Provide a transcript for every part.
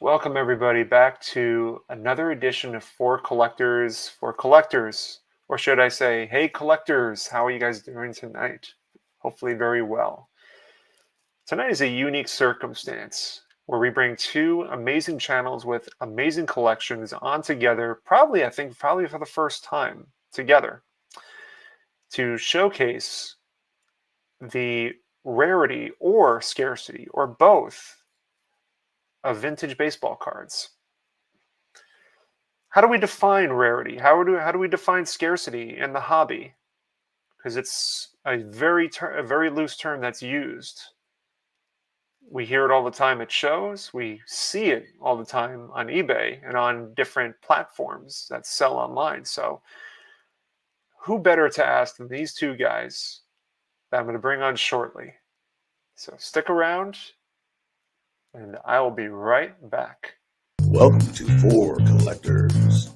Welcome everybody back to another edition of For Collectors, or should I say, hey collectors, how are you guys doing tonight? Hopefully very well. Tonight is a unique circumstance where we bring two amazing channels with amazing collections on together, probably for the first time together, to showcase the rarity or scarcity or both of vintage baseball cards. How do we define rarity? How do we define scarcity in the hobby? Because it's a very loose term that's used. We hear it all the time at shows. We see it all the time on eBay and on different platforms that sell online. So, who better to ask than these two guys that I'm going to bring on shortly? So, stick around, and I will be right back. Welcome to For Collectors.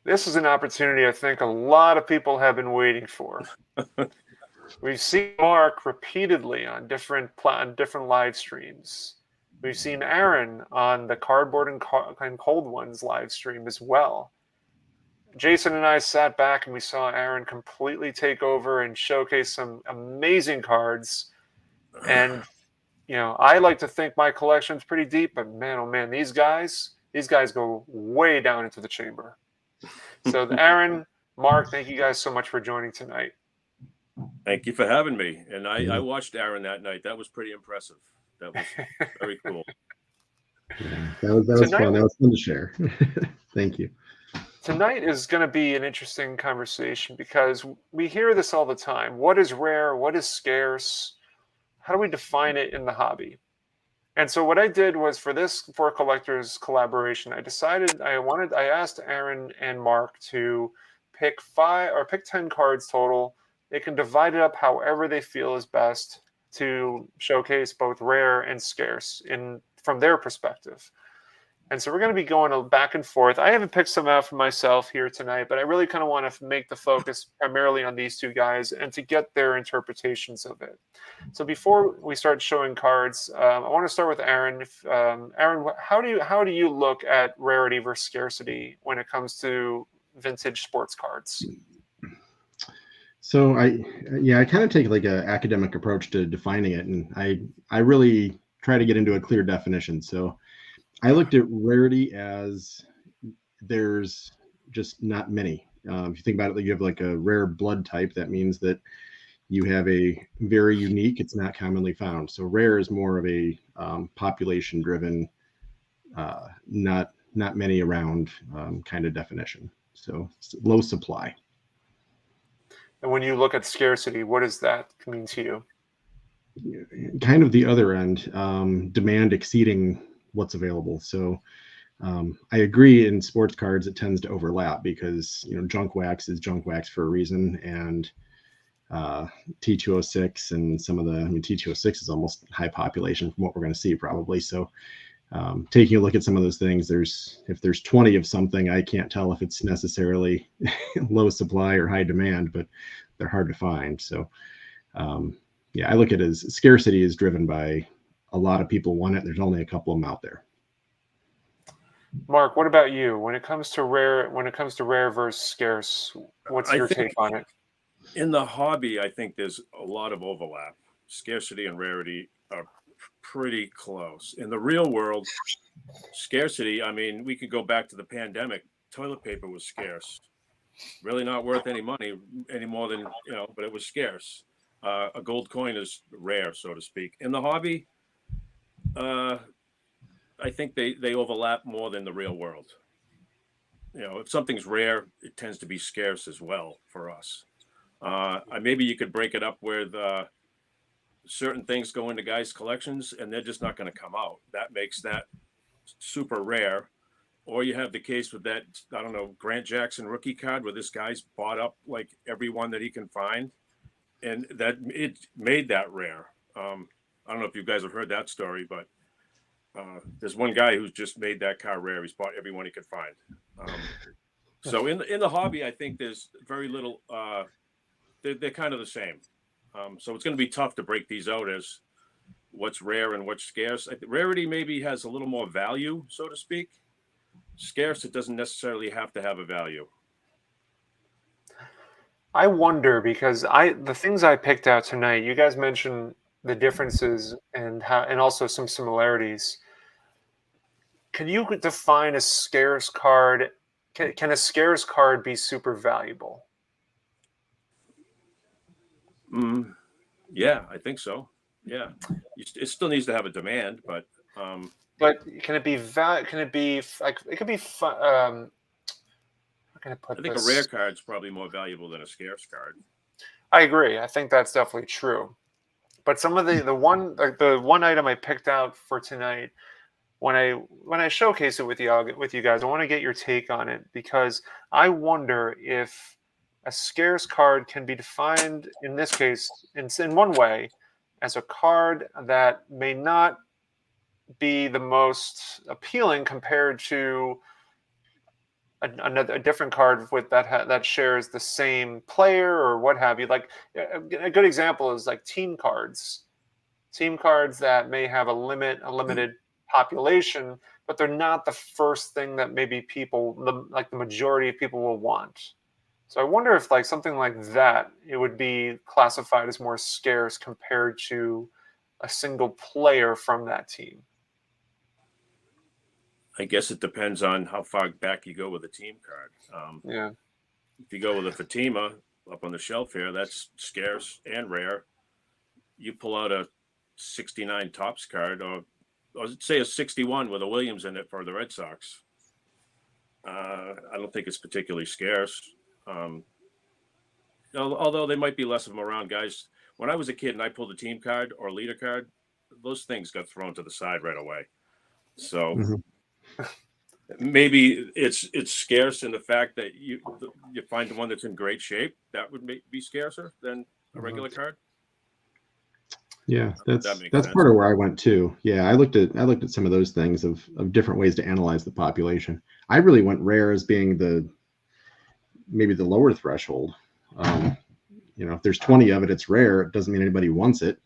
This is an opportunity I think a lot of people have been waiting for. We've seen Mark repeatedly on different live streams. We've seen Aaron on the Cardboard and Cold Ones live stream as well. Jason and I sat back and we saw Aaron completely take over and showcase some amazing cards. And I like to think my collection's pretty deep, but man, oh man, these guys go way down into the chamber. So Aaron, Mark, thank you guys so much for joining tonight. Thank you for having me. And I watched Aaron that night. That was pretty impressive. That was very cool. Yeah, that was fun. That was fun to share. Thank you. Tonight is going to be an interesting conversation because we hear this all the time. What is rare? What is scarce? How do we define it in the hobby? And so what I did was for this For Collectors collaboration, I asked Aaron and Mark to pick 10 cards total. They can divide it up however they feel is best to showcase both rare and scarce from their perspective. And so we're going to be going back and forth. I haven't picked some out for myself here tonight, but I really kind of want to make the focus primarily on these two guys and to get their interpretations of it. So before we start showing cards, I want to start with Aaron. Aaron, how do you look at rarity versus scarcity when it comes to vintage sports cards? So I kind of take like an academic approach to defining it, and I really try to get into a clear definition. So I looked at rarity as there's just not many. If you think about it, like you have like a rare blood type, that means that you have a very unique, it's not commonly found. So rare is more of a population-driven, not many around kind of definition. So low supply. And when you look at scarcity, what does that mean to you? Kind of the other end, demand exceeding what's available. So I agree in sports cards it tends to overlap because junk wax is junk wax for a reason, and T206 and some of T206 is almost high population from what we're going to see probably. So taking a look at some of those things, if there's 20 of something, I can't tell if it's necessarily low supply or high demand, but they're hard to find. So I look at it as scarcity is driven by a lot of people want it. There's only a couple of them out there. Mark, what about you? When it comes to rare versus scarce, what's your take on it? In the hobby, I think there's a lot of overlap. Scarcity and rarity are pretty close. In the real world, scarcity, we could go back to the pandemic. Toilet paper was scarce. Really not worth any money any more than, but it was scarce. A gold coin is rare, so to speak. In the hobby, I think they overlap more than the real world. If something's rare, it tends to be scarce as well for us. Maybe you could break it up where certain things go into guys' collections and they're just not going to come out. That makes that super rare. Or you have the case with that, I don't know, Grant Jackson rookie card where this guy's bought up like every one that he can find. And that it made that rare. I don't know if you guys have heard that story, but There's one guy who's just made that car rare. He's bought every one he could find. So in the hobby, I think there's very little. They're kind of the same. So it's going to be tough to break these out as what's rare and what's scarce. Rarity maybe has a little more value, so to speak. Scarce, it doesn't necessarily have to have a value. I wonder because the things I picked out tonight, you guys mentioned the differences and also some similarities. Can you define a scarce card? Can a scarce card be super valuable? Yeah, I think so. Yeah, it still needs to have a demand, but can it be Can it be like it could be? How can I put I think this? a rare card is probably more valuable than a scarce card. I agree. I think that's definitely true. But some of the one item I picked out for tonight, when I showcase it with you guys, I want to get your take on it because I wonder if a scarce card can be defined in this case in one way as a card that may not be the most appealing compared to a different card with that shares the same player or what have you. Like a good example is like team cards that may have a limited population, but they're not the first thing that maybe the majority of people will want. So I wonder if like something like that, it would be classified as more scarce compared to a single player from that team. I guess it depends on how far back you go with a team card. Yeah. If you go with a Fatima up on the shelf here, that's scarce and rare. You pull out a 69 Topps card, or say a 61 with a Williams in it for the Red Sox. I don't think it's particularly scarce. Although there might be less of them around, guys. When I was a kid and I pulled a team card or leader card, those things got thrown to the side right away. So maybe it's scarce in the fact that you find the one that's in great shape. That would be scarcer than a regular card. Yeah, that's sense. Part of where I went too. Yeah, I looked at some of those things of different ways to analyze the population. I really went rare as being maybe the lower threshold. If there's 20 of it, it's rare. It doesn't mean anybody wants it.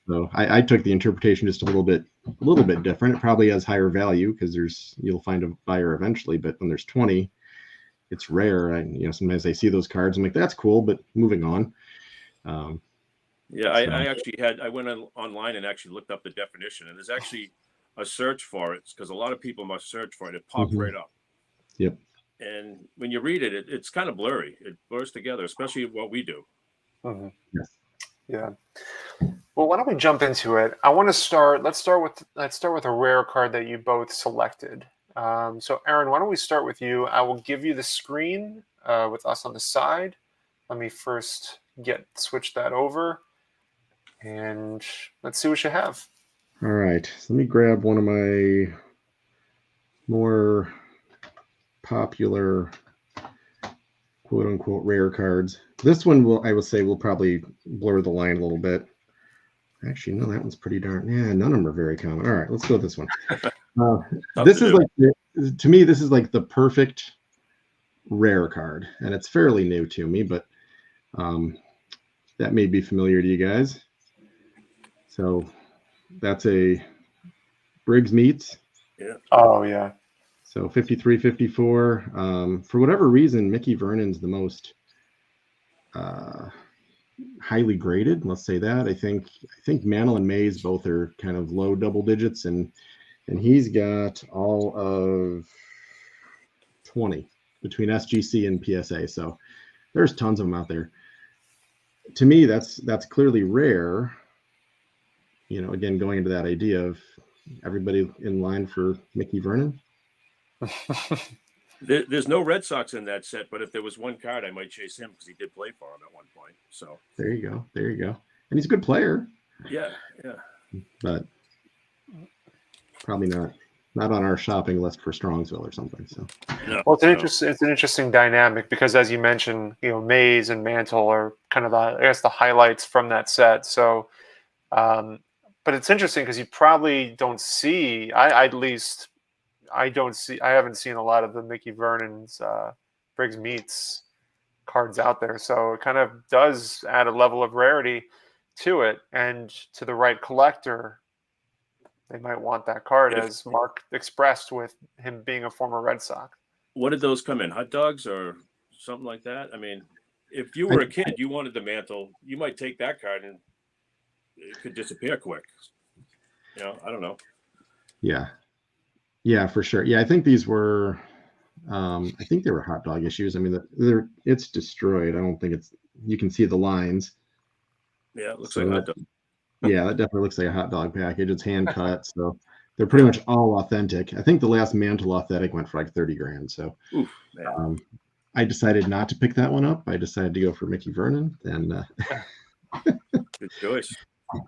So I took the interpretation just a little bit different. It probably has higher value because you'll find a buyer eventually. But when there's 20, it's rare. Sometimes I see those cards. I'm like, that's cool, but moving on. I went online and actually looked up the definition, and there's actually a search for it because a lot of people must search for it. It pops right up. Yep. And when you read it, it's kind of blurry. It blurs together, especially what we do. Yes. Yeah. Well, why don't we jump into it? Let's start with a rare card that you both selected. So Aaron, why don't we start with you? I will give you the screen with us on the side. Let me first switch that over, and let's see what you have. All right. So let me grab one of my more popular quote unquote rare cards. This one will probably blur the line a little bit. Actually, no, that one's pretty darn. Yeah, none of them are very common. All right, let's go with this one. This is to me, this is like the perfect rare card, and it's fairly new to me, but that may be familiar to you guys. So that's a Briggs Meats. Yeah. Oh yeah. So 53, 54. For whatever reason, Mickey Vernon's the most highly graded. Let's say that. I think Mantle and Mays both are kind of low double digits, and he's got all of 20 between SGC and PSA. So there's tons of them out there. To me, that's clearly rare. Again, going into that idea of everybody in line for Mickey Vernon. There's no Red Sox in that set, but if there was one card, I might chase him because he did play for him at one point. So there you go. And he's a good player. Yeah. But probably not on our shopping list for Strongsville or something. So well, it's an interesting dynamic because, as you mentioned, Mays and Mantle are kind of the highlights from that set. So but it's interesting because you probably don't see. At least I don't see. I haven't seen a lot of the Mickey Vernon's Briggs Meats cards out there, so it kind of does add a level of rarity to it, and to the right collector, they might want that card, If as Mark expressed with him being a former Red Sox. what did those come in? Hot dogs or something like that? I mean, if you I, were a kid, you wanted the mantle, you might take that card and it could disappear quick. You know, I don't know. yeah, yeah, for sure. Yeah, I think these were. I think they were hot dog issues. I mean, it's destroyed. I don't think it's. You can see the lines. Yeah, it looks So like hot that, dog. yeah, that definitely looks like a hot dog package. It's hand cut, so they're pretty Yeah. much all authentic. I think the last mantle authentic went for like 30 grand. So Oof, man. I decided not to pick that one up. I decided to go for Mickey Vernon, and Good choice.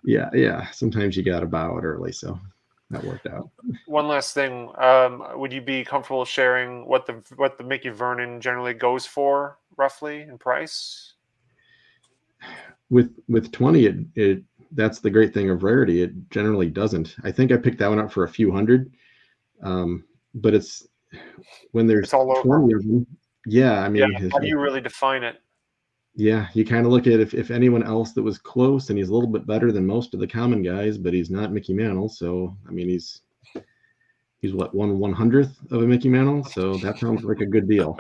yeah. Sometimes you got to bow it early, so that worked out. One last thing, would you be comfortable sharing what the Mickey Vernon generally goes for, roughly, in price? With 20, it that's the great thing of rarity. It generally doesn't. I think I picked that one up for a few hundred, but it's when there's It's all over. 20 of them. Yeah, I Yeah, mean, how do you really define it? yeah, you kind of look at if anyone else that was close, and he's a little bit better than most of the common guys, but he's not Mickey Mantle. So I mean, he's what, 1/100th of a Mickey Mantle. So that sounds like a good deal.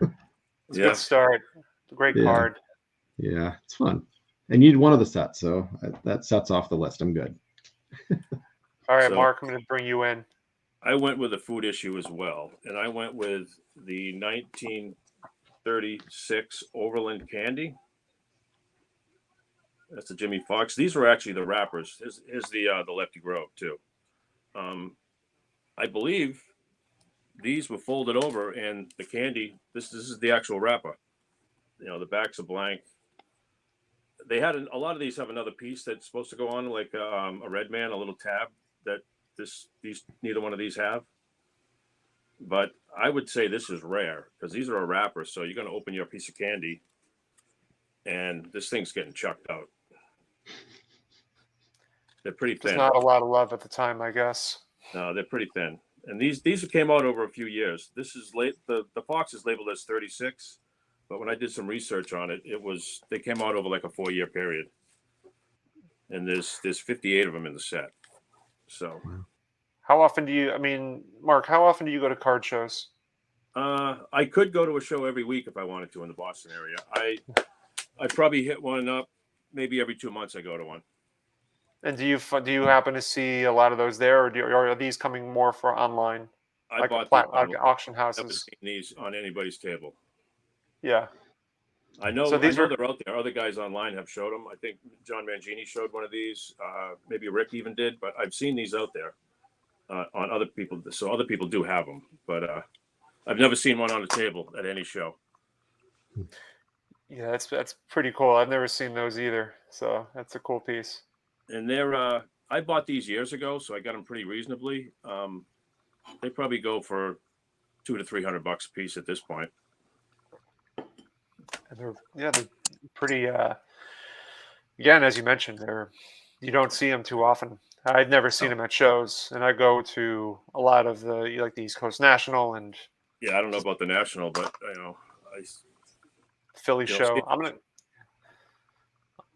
It's a Yeah. good start. Great Yeah. card. Yeah, it's fun. And you need one of the sets, so that sets off the list. I'm good. All right, So- Mark, I'm going to bring you in. I went with a food issue as well, and I went with the 1936 Overland Candy. That's the Jimmy Fox. These were actually the wrappers. Here's the Lefty Grove too. I believe these were folded over, and the candy. This is the actual wrapper. You know, the backs are blank. They had a lot of these have another piece that's supposed to go on, like a red man, a little tab that these neither one of these have. But I would say this is rare because these are a wrapper. So you're going to open your piece of candy, and this thing's getting chucked out. They're pretty There's thin. not a lot of love at the time, I guess. No, they're pretty thin. And these came out over a few years. This is late. The Fox is labeled as 36, but when I did some research on it, they came out over like a 4-year period. And there's 58 of them in the set. So How often do you, I mean, Mark, how often do you go to card shows? I could go to a show every week if I wanted to in the Boston area. I probably hit one up maybe every 2 months. I go to one. And do you happen to see a lot of those there, or are these coming more for online, I like bought like these. auction I've never houses? seen these on anybody's table. Yeah. I know. So these I know are- they're out there. Other guys online have showed them. I think John Mangini showed one of these. Maybe Rick even did. But I've seen these out there on other people. So other people do have them. But I've never seen one on the table at any show. Yeah, that's pretty cool. I've never seen those either. So that's a cool piece. And they're. I bought these years ago, so I got them pretty reasonably. They probably go for $200 to $300 a piece at this point. And they're pretty. Again, as you mentioned, you don't see them too often. I'd never seen them at shows, and I go to a lot of the East Coast National and Yeah, I don't know about the national, but Philly You'll show. see- I'm gonna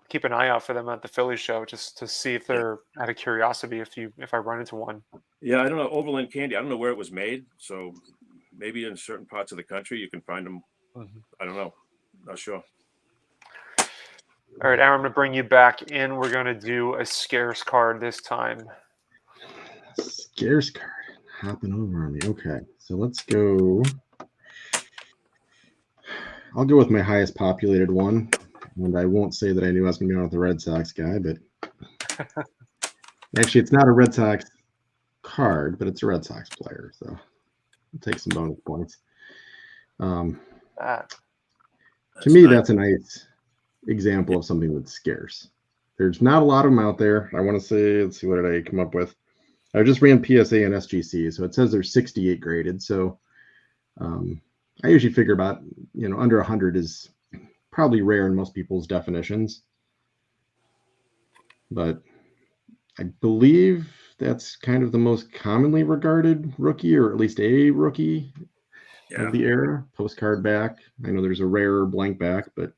keep an eye out for them at the Philly show just to see if they're out of curiosity if I run into one. Yeah, I don't know. Overland Candy. I don't know where it was made. So maybe in certain parts of the country you can find them. Mhm. I don't know. Not sure. All right, Aaron, I'm gonna bring you back in. We're gonna do a scarce card this time. Scarce card hopping over on me. Okay, so let's go. I'll go with my highest populated one, and I won't say that I knew I was going to be on with the Red Sox guy, but actually, it's not a Red Sox card, but it's a Red Sox player, so I'll take some bonus points. That. To me, that's a nice example of something that's scarce. There's not a lot of them out there. I want to say, let's see, what did I come up with? I just ran PSA and SGC, so it says there's 68 graded. So I usually figure about, under 100 is probably rare in most people's definitions. But I believe that's kind of the most commonly regarded rookie, or at least a rookie Yeah. of the era. Postcard back. I know there's a rare blank back, but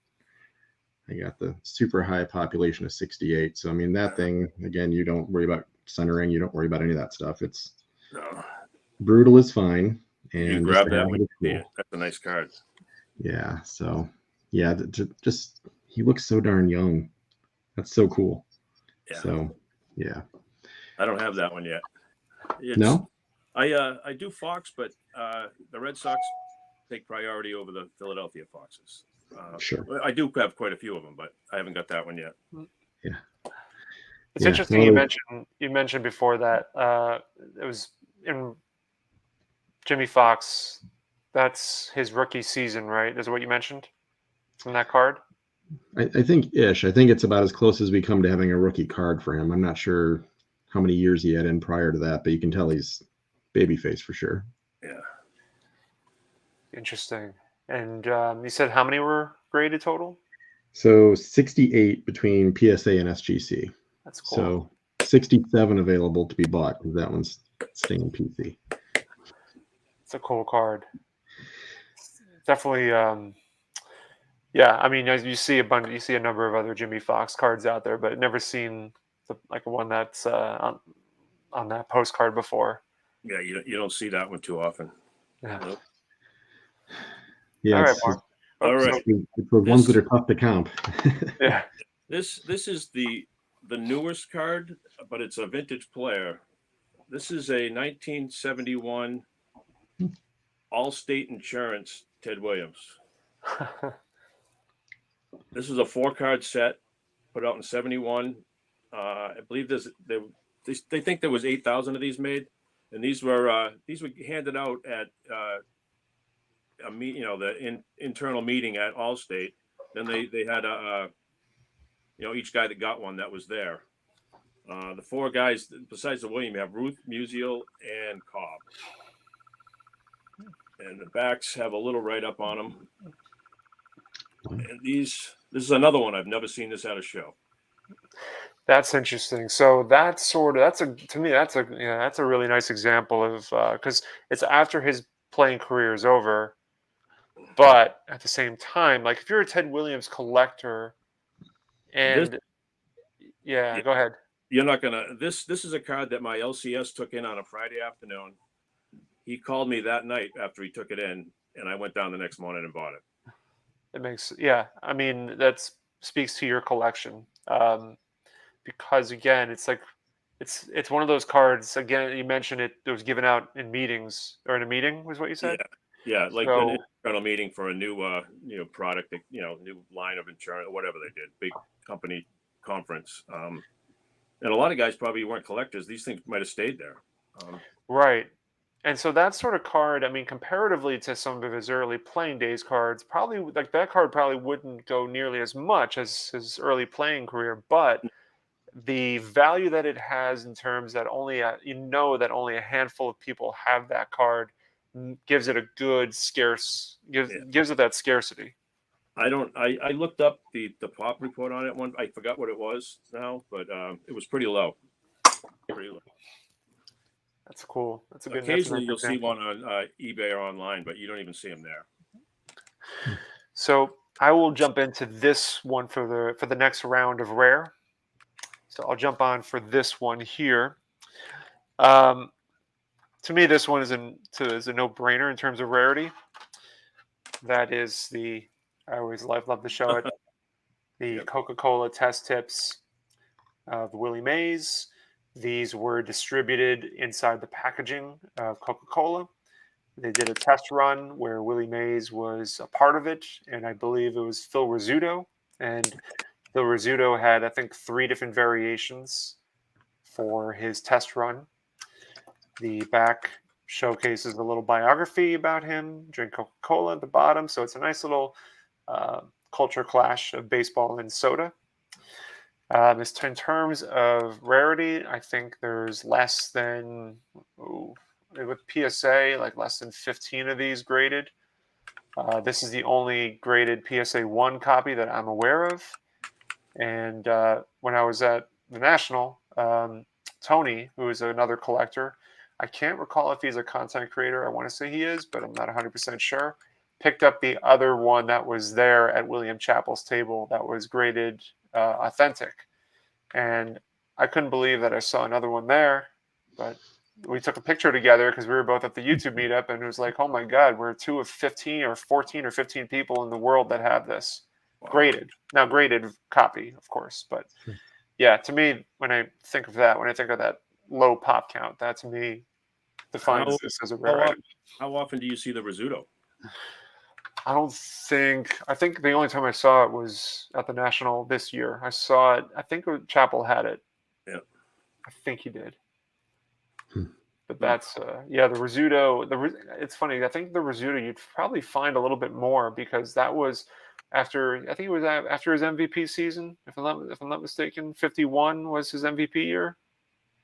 I got the super high population of 68. So I mean that thing again, you don't worry about centering, you don't worry about any of that stuff. It's No. brutal is fine, You and just grab to that have when it is you see cool. it. That's a nice card. Yeah. So yeah, just he looks so darn young. That's so cool. Yeah. So yeah. I don't have that one yet. It's No? I do Fox, but the Red Sox take priority over the Philadelphia Foxes. Sure. I do have quite a few of them, but I haven't got that one yet. Yeah. It's Yeah. interesting Well, you mentioned before that it was in Jimmy Fox. That's his rookie season, right? Is what you mentioned from that card. I think ish. I think it's about as close as we come to having a rookie card for him. I'm not sure how many years he had in prior to that, but you can tell he's babyface for sure. Yeah. Interesting. And you said how many were graded total? So 68 between PSA and SGC. That's cool. So 67 available to be bought because that one's staying PC. It's a cool card. Definitely. Yeah, I mean, as you see you see a number of other Jimmy Fox cards out there, but never seen like one that's on that postcard before. Yeah, you don't see that one too often. Yeah. Nope. Yeah, All right, it's, Mark. All right. it's the ones that are tough to comp. Yeah. This is the newest card, but it's a vintage player. This is a 1971 Allstate Insurance Ted Williams. This is a 4-card set put out in 71. I believe they think there was 8,000 of these made, and these were handed out at the internal meeting at Allstate. Then they had each guy that got one that was there. The 4 guys besides the William, you have Ruth, Musial, and Cobb, and the backs have a little write up on them. And this is another one I've never seen this at a show. That's interesting. So that's to me that's a really nice example of because it's after his playing career is over, but at the same time, like if you're a Ted Williams collector, This, and yeah, go ahead. you're not gonna. This is a card that my LCS took in on a Friday afternoon. He called me that night after he took it in, and I went down the next morning and bought it. It makes I mean that speaks to your collection because again, it's like it's one of those cards. Again, you mentioned it was given out in meetings or in a meeting was what you said. Yeah, like So an internal meeting for a new product, new line of insurance, or whatever they did, big company conference. And a lot of guys probably weren't collectors. These things might have stayed there. right. And so that sort of card, I mean, comparatively to some of his early playing days cards, probably like that card probably wouldn't go nearly as much as his early playing career, but the value that it has in terms that that only a handful of people have that card gives it a good gives it that scarcity. I looked up the pop report on it one. I forgot what it was now, but it was pretty low. Pretty low. That's cool. That's a good. Occasionally, that's a nice you'll see example. one on eBay or online, but you don't even see them there. So I will jump into this one for the next round of rare. So I'll jump on for this one here. To me, this one is a no-brainer in terms of rarity. That is I always love to show it. The Yep. Coca-Cola test tips of Willie Mays. These were distributed inside the packaging of Coca-Cola. They did a test run where Willie Mays was a part of it, and I believe it was Phil Rizzuto. And Phil Rizzuto had, I think, 3 different variations for his test run. The back showcases a little biography about him, drink Coca-Cola at the bottom. So it's a nice little culture clash of baseball and soda. In terms of rarity, I think there's less than, with PSA, like less than 15 of these graded. This is the only graded PSA 1 copy that I'm aware of. And when I was at the National, Tony, who is another collector. I can't recall if he's a content creator. I want to say he is, but I'm not 100% sure. Picked up the other one that was there at William Chappell's table that was graded authentic. And I couldn't believe that I saw another one there, but we took a picture together because we were both at the YouTube meetup, and it was like, oh my God, we're 2 of 15 or 14 or 15 people in the world that have this graded. Now, graded copy, of course, but yeah, to me, when I think of that low pop count, that to me defines this as a rare item. How often do you see the Rizzuto? I think the only time I saw it was at the National this year. I saw it, I think Chappell had it. Yeah. I think he did. But that's, the Rizzuto, it's funny. I think the Rizzuto you'd probably find a little bit more because that was after his MVP season, if I'm not mistaken. 51 was his MVP year.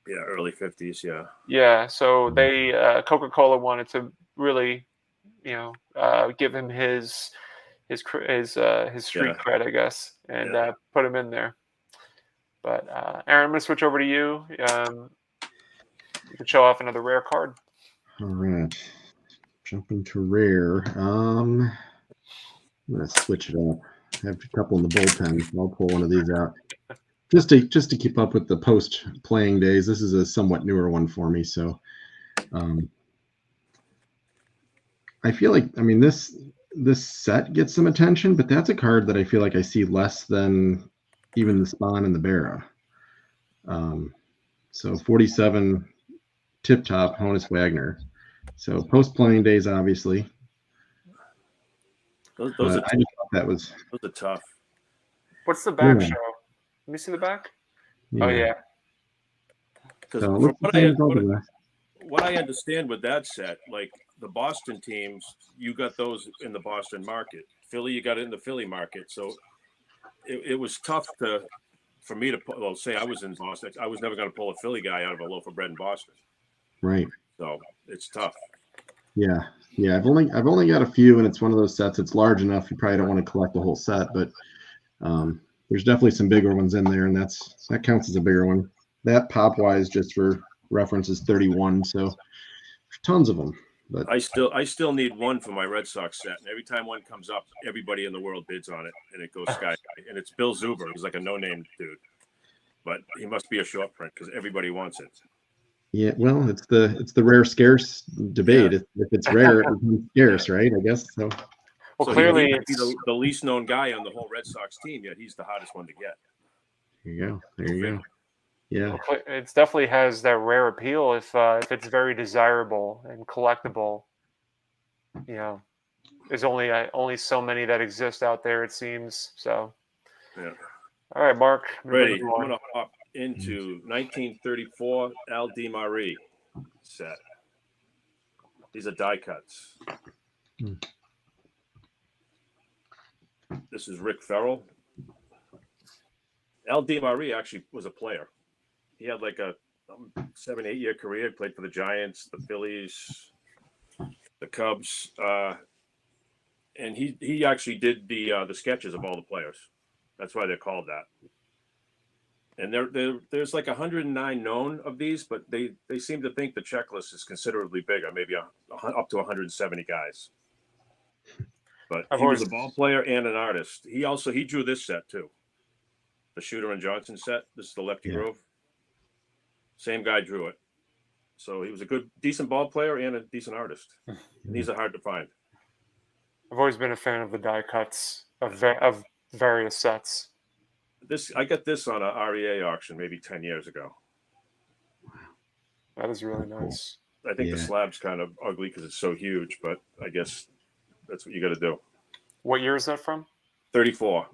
Yeah, early 50s. Yeah. Yeah. So they Coca-Cola wanted to really, give him his street cred, I guess, and put him in there. But Aaron, I'm gonna switch over to you. You can show off another rare card. All right. Jumping to rare. I'm gonna switch it up. I have a couple in the bullpen. I'll pull one of these out. Just to keep up with the post playing days. This is a somewhat newer one for me, so I feel like this set gets some attention, but that's a card that I feel like I see less than even the Spawn and the Barra. So 47 tip top Honus Wagner. So post playing days, obviously. Those I just thought those are tough. What's the back show? Let me see the back. Yeah. Oh yeah. Because So what I understand with that set, like the Boston teams, you got those in the Boston market. Philly, you got it in the Philly market. So it was tough for me to say I was in Boston. I was never going to pull a Philly guy out of a loaf of bread in Boston. Right. So it's tough. Yeah. I've only got a few, and it's one of those sets. It's large enough. You probably don't want to collect the whole set, but there's definitely some bigger ones in there, and that counts as a bigger one. That pop wise, just for reference, is 31. So tons of them. But I still need one for my Red Sox set, and every time one comes up, everybody in the world bids on it, and it goes sky high. And it's Bill Zuber. He's like a no-name dude, but he must be a short print because everybody wants it. Yeah, well, it's the rare scarce debate. Yeah. If it's rare, it becomes scarce, right? I guess so. Well, so clearly, he's the least known guy on the whole Red Sox team, yet he's the hardest one to get. There you go. Yeah, well, it definitely has that rare appeal if it's very desirable and collectible. There's only so many that exist out there, it seems. So, yeah. All right, Mark. Ready? I'm gonna hop into 1934 Al DiMaria set. These are die cuts. This is Rick Ferrell. Al DiMaria actually was a player. He had like a 7-8 year career. Played for the Giants, the Phillies, the Cubs, and he actually did the sketches of all the players. That's why they're called that. And there's like 109 known of these, but they seem to think the checklist is considerably bigger, maybe up to 170 guys. But he was a ball player and an artist. He drew this set too. The Shooter and Johnson set. This is the Lefty Grove. Same guy drew it. So he was a decent ball player and a decent artist. And these are hard to find. I've always been a fan of the die cuts of various sets. I got this on a REA auction maybe 10 years ago. That is really nice. I think the slab's kind of ugly because it's so huge, but I guess that's what you got to do. What year is that from? 34.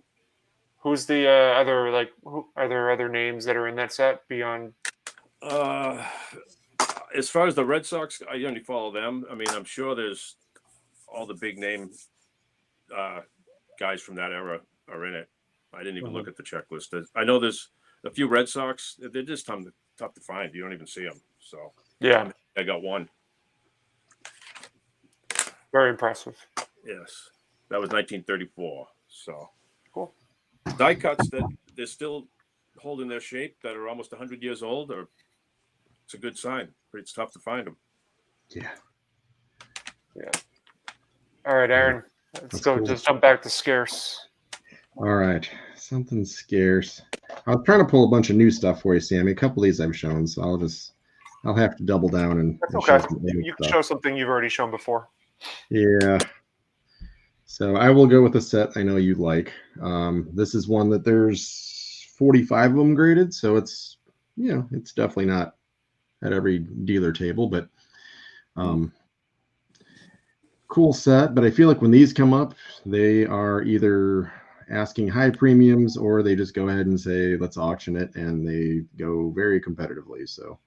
Who's the other, are there other names that are in that set beyond? As far as the Red Sox, I only follow them. I mean, I'm sure there's all the big name guys from that era are in it. I didn't even look at the checklist. I know there's a few Red Sox. They're just tough to find. You don't even see them. So yeah, I got one. Very impressive. Yes, that was 1934. So cool. Die cuts that they're still holding their shape that are almost 100 years old are a good sign. It's tough to find them. Yeah. Yeah. All right, Aaron. Let's That's go. cool. Just jump back to Scarce. All right. Something scarce. I was trying to pull a bunch of new stuff for you, Sammy. A couple of these I've shown, so I'll have to double down and That's show okay. some new You can stuff. show something you've already shown before. Yeah. So I will go with a set I know you like. This is one that there's 45 of them graded, so it's it's definitely not at every dealer table, but cool set. But I feel like when these come up, they are either asking high premiums or they just go ahead and say let's auction it, and they go very competitively. So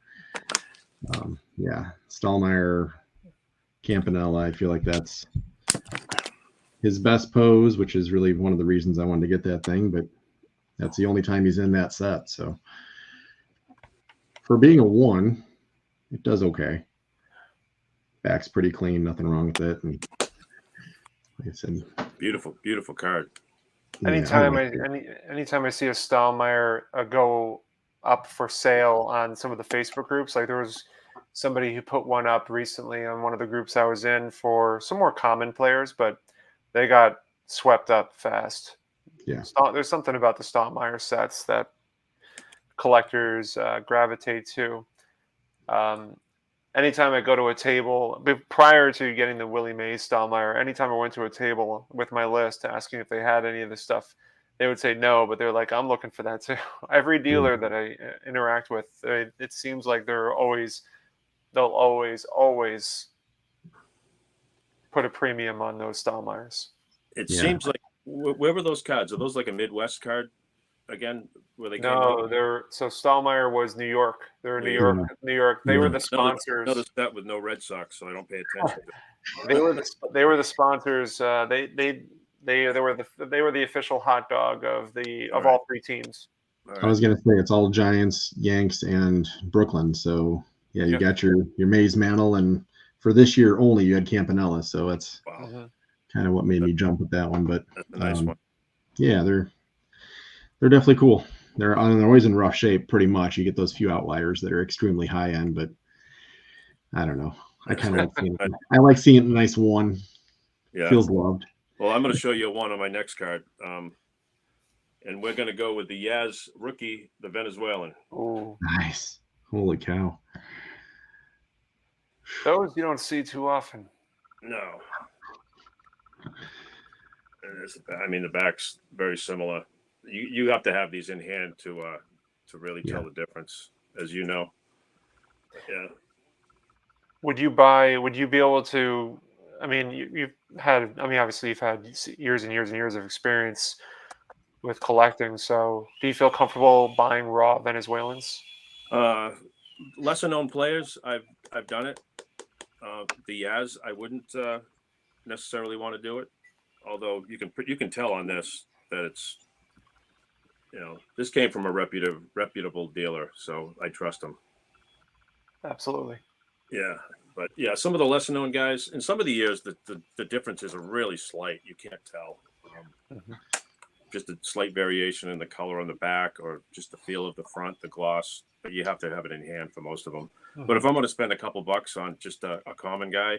yeah, Stallmeyer Campanella, I feel like that's his best pose, which is really one of the reasons I wanted to get that thing, but that's the only time he's in that set. So for being a 1, it does okay. Back's pretty clean, nothing wrong with it. And like I said, Beautiful, beautiful card. Anytime anytime I see a Stahlmeyer go up for sale on some of the Facebook groups, like there was somebody who put one up recently on one of the groups I was in for some more common players, but they got swept up fast. Yeah. There's something about the Stahlmeyer sets that collectors gravitate to. Anytime I go to a table, prior to getting the Willie Mays Stahlmeyer, anytime I went to a table with my list asking if they had any of this stuff, they would say no, but they're like, I'm looking for that too. Every dealer that I interact with, it seems like they'll always put a premium on those Stahlmeyers. It seems like, where were those cards? Are those like a Midwest card again? Where they came out? So Stahlmeyer was New York. They're New York. They were the sponsors. Another set with no Red Sox, so I don't pay attention to it. They were the sponsors. They were the official hot dog of all 3 teams. All right. I was gonna say it's all Giants, Yanks, and Brooklyn. So yeah, you got your Mays Mantle, and for this year only you had Campanella. So that's kind of what made me jump with that one. But that's a nice one. Yeah, they're definitely cool. They're always in rough shape, pretty much. You get those few outliers that are extremely high end, but I don't know. I kind of like seeing a nice 1. Yeah, feels loved. Well, I'm going to show you one on my next card, and we're going to go with the Yaz rookie, the Venezuelan. Oh, nice! Holy cow! Those you don't see too often. No. I mean, the back's very similar. You have to have these in hand to really tell the difference, as you know. Yeah. Would you be able to? I mean, you've had. I mean, obviously, you've had years and years and years of experience with collecting. So, do you feel comfortable buying raw Venezuelans? Lesser known players, I've done it. The Yaz, I wouldn't necessarily want to do it. Although you can tell on this that it's, this came from a reputable dealer, so I trust them. Absolutely. Yeah, but yeah, some of the lesser known guys, in some of the years, the differences are really slight. You can't tell. Just a slight variation in the color on the back, or just the feel of the front, the gloss. But you have to have it in hand for most of them. But if I'm going to spend a couple bucks on just a common guy,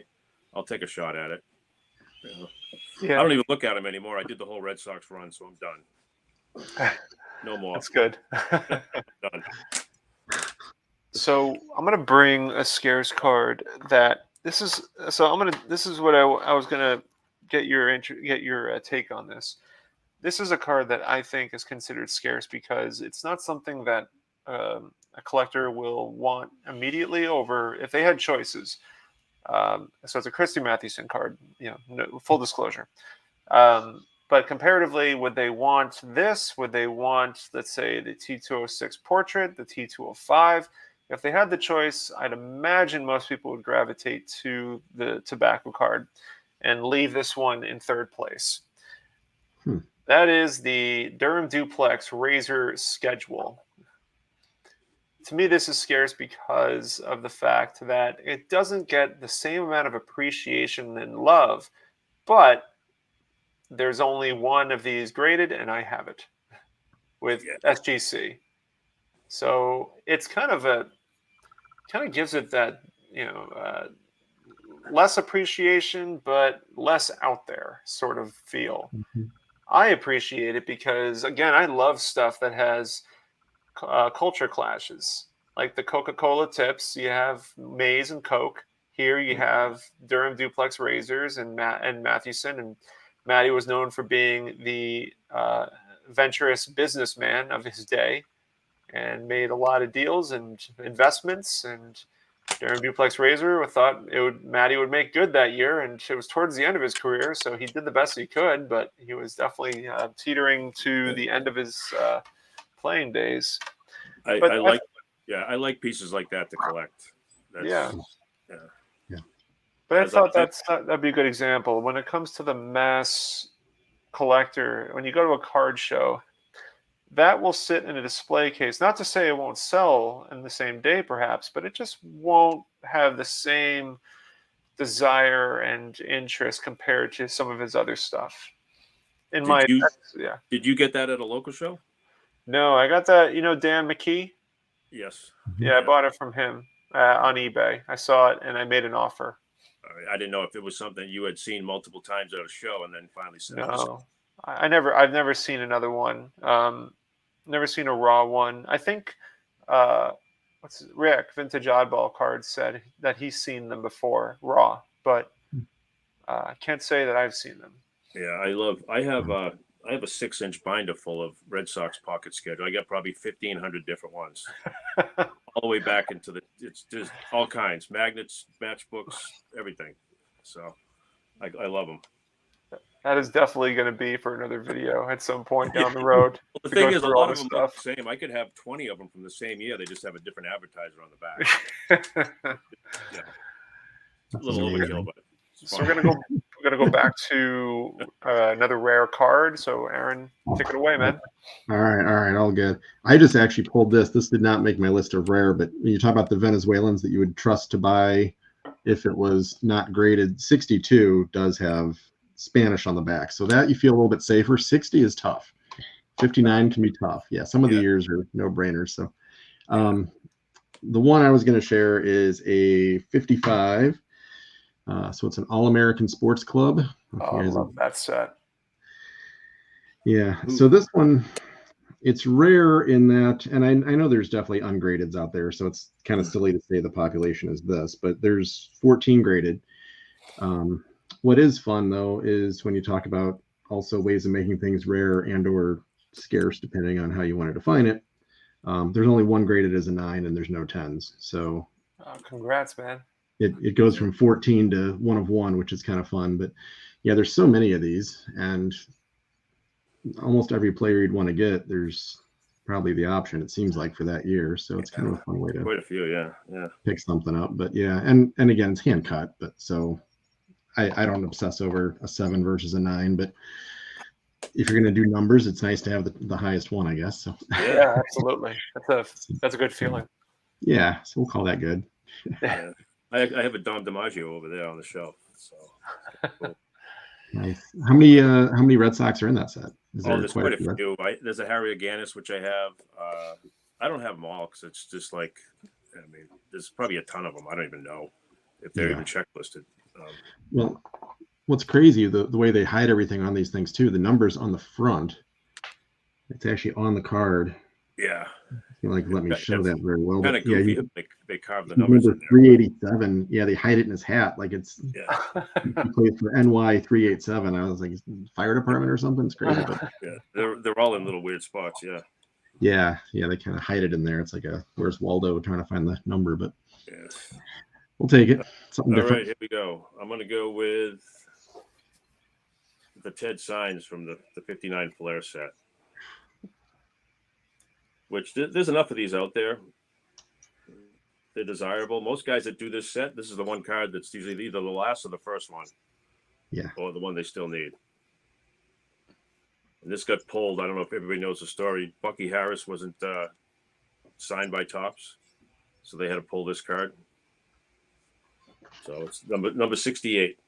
I'll take a shot at it. I don't even look at them anymore. I did the whole Red Sox run, so I'm done. No more. That's good. Done. So I'm gonna bring a Scarce card this is what I was gonna get your take on this. This is a card that I think is considered scarce because it's not something that a collector will want immediately over if they had choices. So it's a Christy Mathewson card, full disclosure. But comparatively, would they want this? Would they want, let's say, the T206 Portrait, the T205? If they had the choice, I'd imagine most people would gravitate to the tobacco card and leave this one in third place. That is the Durham Duplex Razor Schedule. To me, this is scarce because of the fact that it doesn't get the same amount of appreciation and love, but there's only one of these graded, and I have it with SGC. So it's kind of kind of gives it that, less appreciation, but less out there sort of feel. Mhm. I appreciate it because, again, I love stuff that has culture clashes. Like the Coca-Cola tips, you have maize and Coke. Here you have Durham duplex razors and Mathewson, and Matty was known for being the venturous businessman of his day, and made a lot of deals and investments. And Durham duplex razor thought Matty would make good that year, and it was towards the end of his career, so he did the best he could, but he was definitely teetering to the end of his playing days. But I like, yeah, I like pieces like that to collect. That's, yeah, yeah. Yeah. but I As thought said, that'd be a good example when it comes to the mass collector. When you go to a card show, that will sit in a display case. Not to say it won't sell in the same day, perhaps, but it just won't have the same desire and interest compared to some of his other stuff. In did my you yeah, did you get that at a local show? no, I got that. Dan McKee. Yes. Mhm. Yeah, I bought it from him on eBay. I saw it and I made an offer. I didn't know if it was something you had seen multiple times at a show and then finally said, No, I've never seen another one. Never seen a raw one. I think Rick Vintage Oddball Cards said that he's seen them before raw, but I can't say that I've seen them. Yeah, I have a 6-inch binder full of Red Sox pocket schedule. I got probably 1,500 different ones, all the way back into it's just all kinds, magnets, matchbooks, everything. So I love them. That is definitely going to be for another video at some point Yeah. down the road. Well, the To go thing is, a through all lot of this them look stuff. the same. I could have 20 of them from the same year. They just have a different advertiser on the back. Yeah, a little overkill, but it's So fun. we're gonna go back to another rare card. So Aaron, take it away, man. All right, all good. I just actually pulled this. This did not make my list of rare, but when you talk about the Venezuelans that you would trust to buy if it was not graded, 62 does have Spanish on the back, so that you feel a little bit safer. 60 is tough. 59 can be tough. Yeah, some of the Yeah. years are no brainers. So, the one I was going to share is a 55. So it's an All-American Sports Club. Oh, I love that set. Yeah. So this one, it's rare in that, and I know there's definitely ungradeds out there, so it's kind of silly to say the population is this, but there's 14 graded. What is fun though is when you talk about also ways of making things rare and or scarce, depending on how you want to define it. There's only one graded as a 9, and there's no 10s. So Congrats, man. it goes from 14 to 1 of 1, which is kind of fun. But yeah, there's so many of these, and almost every player you'd want to get, there's probably the option, it seems like, for that year. So it's kind of a fun way to Quite a few, yeah. pick something up. But yeah, and again, it's hand cut, but so I don't obsess over a 7 versus a 9, but if you're going to do numbers, it's nice to have the highest one, I guess. So Yeah, absolutely. That's a good feeling. yeah, so we'll call that good. Yeah. I have a Dom DiMaggio over there on the shelf. So cool. Nice. How many Red Sox are in that set? Is there there's quite a few? few. There's a Harry Aganis, which I have. I don't have them all because it's just like, I mean, there's probably a ton of them. I don't even know if they're even checklisted. Well, what's crazy, the way they hide everything on these things too, the numbers on the front, it's actually on the card. Yeah. Let me show that very well. Kind of yeah, goofy. They carve the numbers in there. 387. Yeah, they hide it in his hat. Like it's, Yeah. he plays for NY 387. I was like, fire department or something. It's crazy. But Yeah. They're all in little weird spots. Yeah. Yeah. They kind of hide it in there. It's like where's Waldo trying to find the number, but Yes. we'll take it. Something All different. right, here we go. I'm going to go with the Ted Signs from the 59 Flair set. Which there's enough of these out there. They're desirable. Most guys that do this set, this is the one card that's usually either the last or the first one. Yeah. Or the one they still need. And this got pulled. I don't know if everybody knows the story. Bucky Harris wasn't signed by Topps, so they had to pull this card. So it's number 68.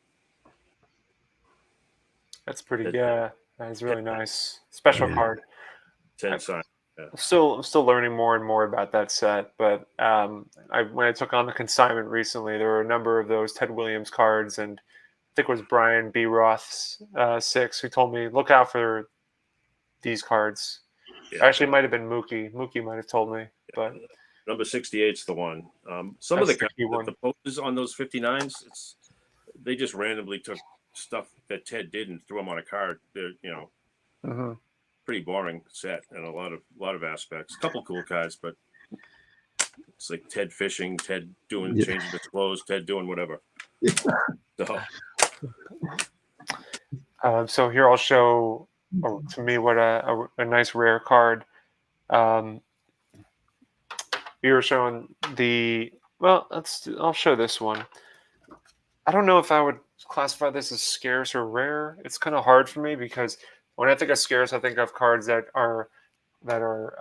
That's pretty good. That is really nice. Special card. Ted Sign. I'm still learning more and more about that set. But when I took on the consignment recently, there were a number of those Ted Williams cards, and I think it was Brian B. Roth's 6 who told me look out for these cards. Yeah. Actually, it might have been Mookie. Mookie might have told me, but number 68's the one. Some of that's the the key one. the poses on those 59s, they just randomly took stuff that Ted did and threw them on a card. They're pretty boring set in a lot of aspects. A couple cool cards, but it's like Ted fishing, Ted doing changing his clothes, Ted doing whatever. So here I'll show to me what a nice rare card. We were showing I'll show this one. I don't know if I would classify this as scarce or rare. It's kind of hard for me because when I think of scarce, I think of cards that are they're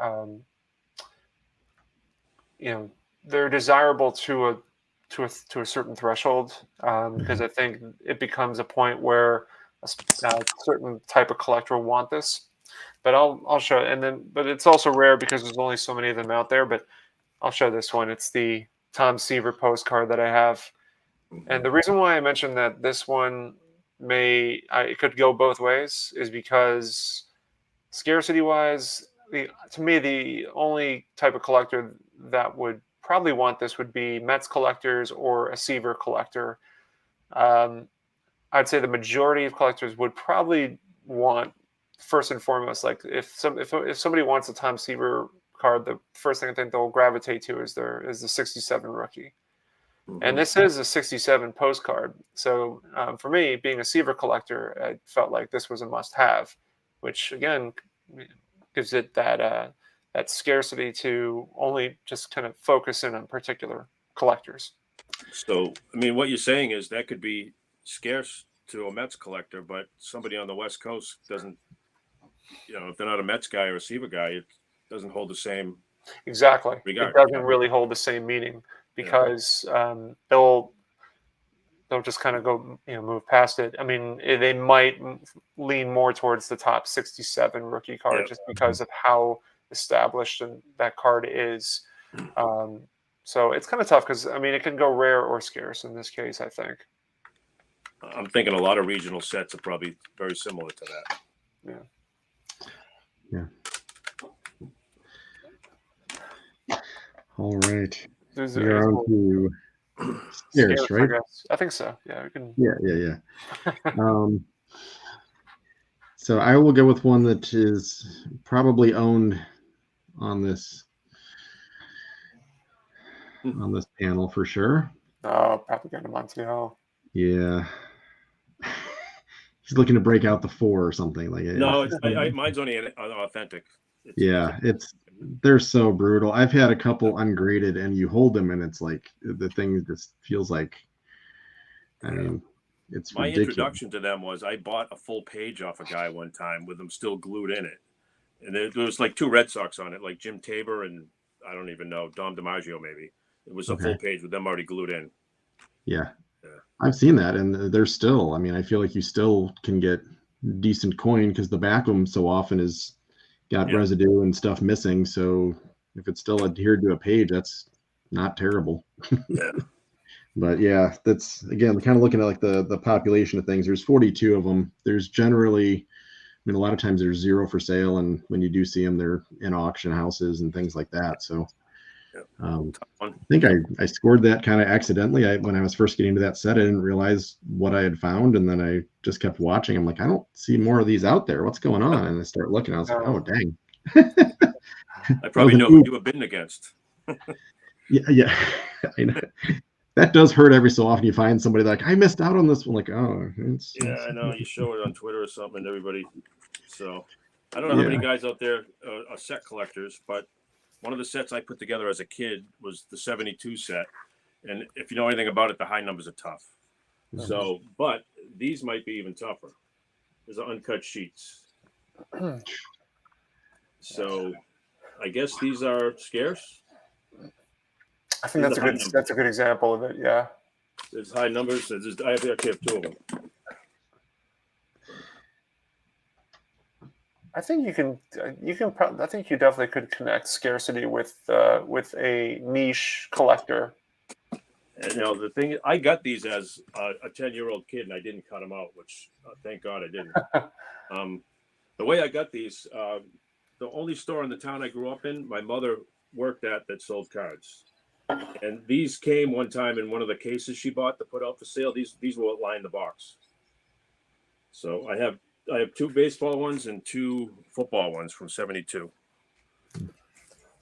desirable to a certain threshold, because I think it becomes a point where a certain type of collector will want this. But I'll show it, but it's also rare because there's only so many of them out there. But I'll show this one. It's the Tom Seaver postcard that I have. And the reason why I mentioned that this one it could go both ways is because scarcity wise, to me, the only type of collector that would probably want this would be Mets collectors or a Seaver collector. I'd say the majority of collectors would probably want, first and foremost, like if somebody wants a Tom Seaver card, the first thing I think they'll gravitate to is the 67 rookie. And this is a 67 postcard. So for me, being a Seaver collector, I felt like this was a must-have, which again gives it that scarcity to only just kind of focus in on particular collectors. So, I mean, what you're saying is that could be scarce to a Mets collector, but somebody on the West Coast doesn't, if they're not a Mets guy or a Seaver guy, it doesn't hold the same Exactly. regard. It doesn't really hold the same meaning because they'll just kind of go, move past it. I mean, they might lean more towards the top 67 rookie card just because of how established that card is. So it's kind of tough because, I mean, it can go rare or scarce in this case, I think. I'm thinking a lot of regional sets are probably very similar to that. Yeah. All right. We're on to scarce, right? I think so. Yeah, we can. Yeah. So I will go with one that is probably owned on this panel for sure. Oh, Propaganda Montreal. Yeah. He's looking to break out the 4 or something like it. No, mine's only authentic. They're so brutal. I've had a couple ungraded, and you hold them, and it's like the thing just feels like. I mean, it's my ridiculous. Introduction to them was I bought a full page off a guy one time with them still glued in it, and there was like 2 Red Sox on it, like Jim Tabor and I don't even know, Dom DiMaggio maybe. It was a full page with them already glued in. Yeah. I've seen that, and they're still. I mean, I feel like you still can get decent coin because the back of them so often is got residue and stuff missing. So if it's still adhered to a page, that's not terrible. But yeah, that's again kind of looking at like the population of things. There's 42 of them. There's generally, I mean, a lot of times there's 0 for sale, and when you do see them, they're in auction houses and things like that. So I think I scored that kind of accidentally. When I was first getting into that set, I didn't realize what I had found, and then I just kept watching. I'm like, I don't see more of these out there. What's going on? And I start looking. I was like, oh dang. I probably know who you were bidding against. Yeah. I know. That does hurt every so often. You find somebody like, I missed out on this one. Like, oh, I know. You show it on Twitter or something, and everybody. So I don't know how many guys out there are set collectors, but one of the sets I put together as a kid was the 72 set. And if you know anything about it, the high numbers are tough. So, but these might be even tougher. There's uncut sheets. So I guess these are scarce. I think that's a good example of it. Yeah. There's high numbers. I actually have 2 of them. I think you can. I think you definitely could connect scarcity with a niche collector. And, the thing is, I got these as a 10-year-old kid, and I didn't cut them out, which thank God I didn't. The way I got these, the only store in the town I grew up in, my mother worked at that sold cards. And these came one time in one of the cases she bought to put out for sale. These were what lined the box. So I have 2 baseball ones and 2 football ones from '72.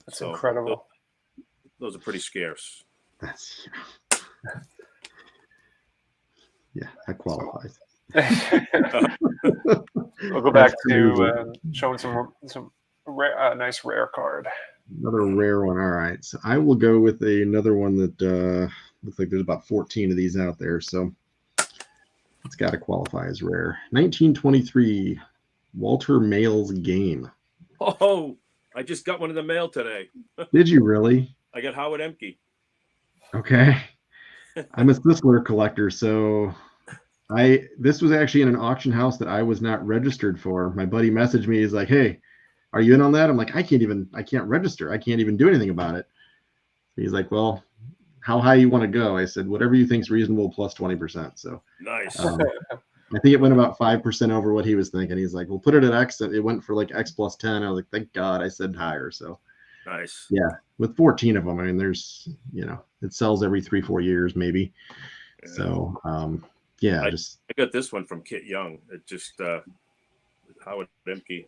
That's So incredible. Those are pretty scarce. That's yeah, that qualifies. We'll go back to showing some nice rare card. Another rare one. All right, so I will go with another one that looks like there's about 14 of these out there, so it's got to qualify as rare. 1923 Walter Mail's Game. Oh, I just got one in the mail today. Did you really? I got Howard Emke. Okay. I'm a Sisler collector, so this was actually in an auction house that I was not registered for. My buddy messaged me. He's like, "Hey, are you in on that?" I'm like, I can't register. I can't even do anything about it. He's like, "Well, how high you want to go?" I said, "Whatever you think's reasonable plus 20%." So Nice. I think it went about 5% over what he was thinking. He's like, "We'll put it at X." It went for like X plus 10. I was like, "Thank God I said higher." So nice. yeah, with 14 of them, I mean, there's, it sells every 3-4 years maybe. Yeah. So yeah, I got this one from Kit Young. It just Howard Emke.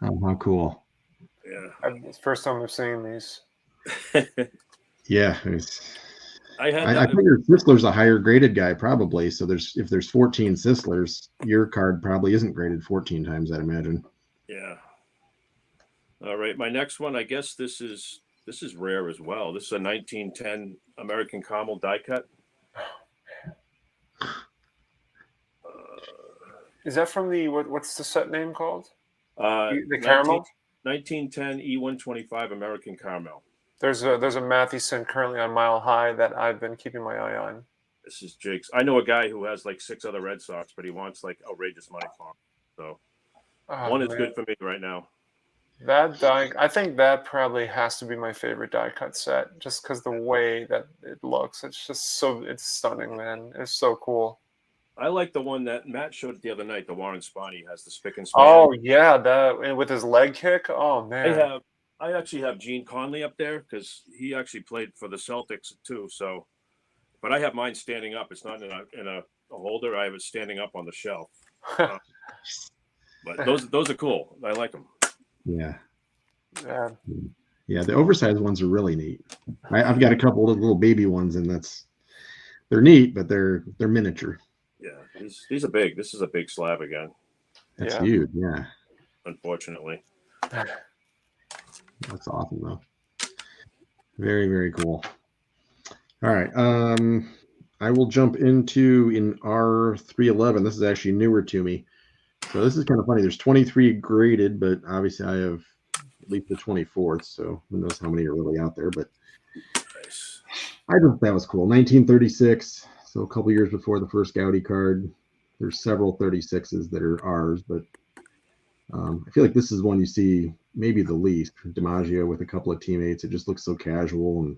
Oh, how cool! Yeah, it's the first time I've seen these. Yeah, I figure Sisler's a higher graded guy probably. So if there's 14 Sislers, your card probably isn't graded 14 times, I'd imagine. Yeah. All right, my next one. I guess this is rare as well. This is a 1910 American Caramel die cut. Is that from the what's the set name called? The 19, caramel. 1910 E125 American Caramel. There's a Mathewson currently on Mile High that I've been keeping my eye on. This is Jake's. I know a guy who has like 6 other Red Sox, but he wants like outrageous money for them. So one is good for me right now. That die, I think that probably has to be my favorite die cut set, just because the way that it looks. It's just it's stunning, man. It's so cool. I like the one that Matt showed the other night. The Warren Spahn has the spick and span. Oh yeah, that with his leg kick. Oh man. I actually have Gene Conley up there because he actually played for the Celtics too. So, but I have mine standing up. It's not in a holder. I have it standing up on the shelf. But those are cool. I like them. Yeah. Yeah. Yeah, the oversized ones are really neat. I've got a couple of little baby ones, and they're neat, but they're miniature. Yeah, these are big. This is a big slab again. That's huge. Yeah. Unfortunately. That's awesome though. Very, very cool. All right. I will jump in R311. This is actually newer to me. So this is kind of funny. There's 23 graded, but obviously I have at least the 24th. So who knows how many are really out there, but nice. I thought that was cool. 1936. So a couple years before the first Gaudi card. There's several 36s that are ours, but I feel like this is one you see maybe the least. DiMaggio with a couple of teammates. It just looks so casual, and